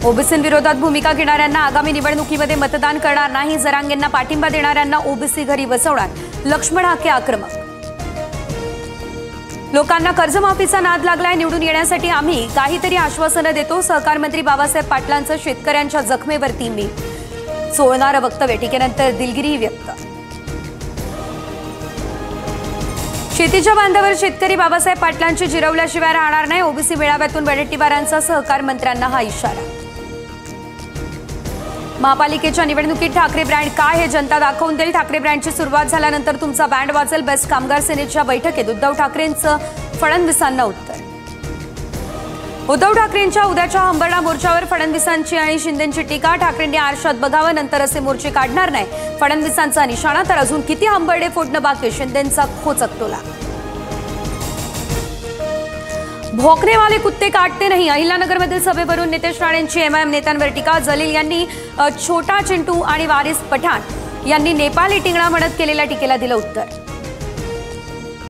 ओबीसींविरोधात भूमिका घेणाऱ्यांना आगामी निवडणुकीमध्ये मतदान करणार नाही, जरांगेंना पाठिंबा देणाऱ्यांना ओबीसी घरी बसवणार, लक्ष्मण हाके आक्रमक। लोकांना कर्जमाफीचा नाद लागलाय, निवडून येण्यासाठी आम्ही काहीतरी आश्वासनं देतो, सहकार मंत्री बाबासाहेब पाटलांचं शेतकऱ्यांच्या जखमेवरती मी चोळणारं वक्तव्य, टीकेनंतर दिलगिरी व्यक्त। शेतीच्या बांधावर शेतकरी बाबासाहेब पाटलांची जिरवल्याशिवाय राहणार नाही, ओबीसी मेळाव्यातून वडेट्टीवारांचा सहकार मंत्र्यांना हा इशारा। महापालिकेच्या निवडणुकीत ठाकरे ब्रँड काय हे जनता दाखवून देईल, ठाकरे ब्रँडची सुरुवात झाल्यानंतर तुमचा बँड वाजेल, बेस्ट कामगार सेनेच्या बैठकीत उद्धव ठाकरेंचं फडणवीसांना उत्तर। उद्धव ठाकरेंच्या उद्याच्या हंबरडा मोर्चावर फडणवीसांची आणि शिंदेंची टीका, ठाकरेंनी आरशात बघावं, नंतर असे मोर्चे काढणार नाही, फडणवीसांचा निशाणा। तर अजून किती हंबरडे फोडणं बाकी, शिंदेंचा खोचक टोला। भौंकने वाले कुत्ते काटते नहीं, अहिल्यानगरमधील सभेवरून नितेश राणेंची एमआयएम नेत्यांवर टीका, जलील यांनी छोटा चिंटू आणि वारिस पठाण यांनी नेपाली टिंगळा म्हणत केलेल्या टीकेला दिलं उत्तर।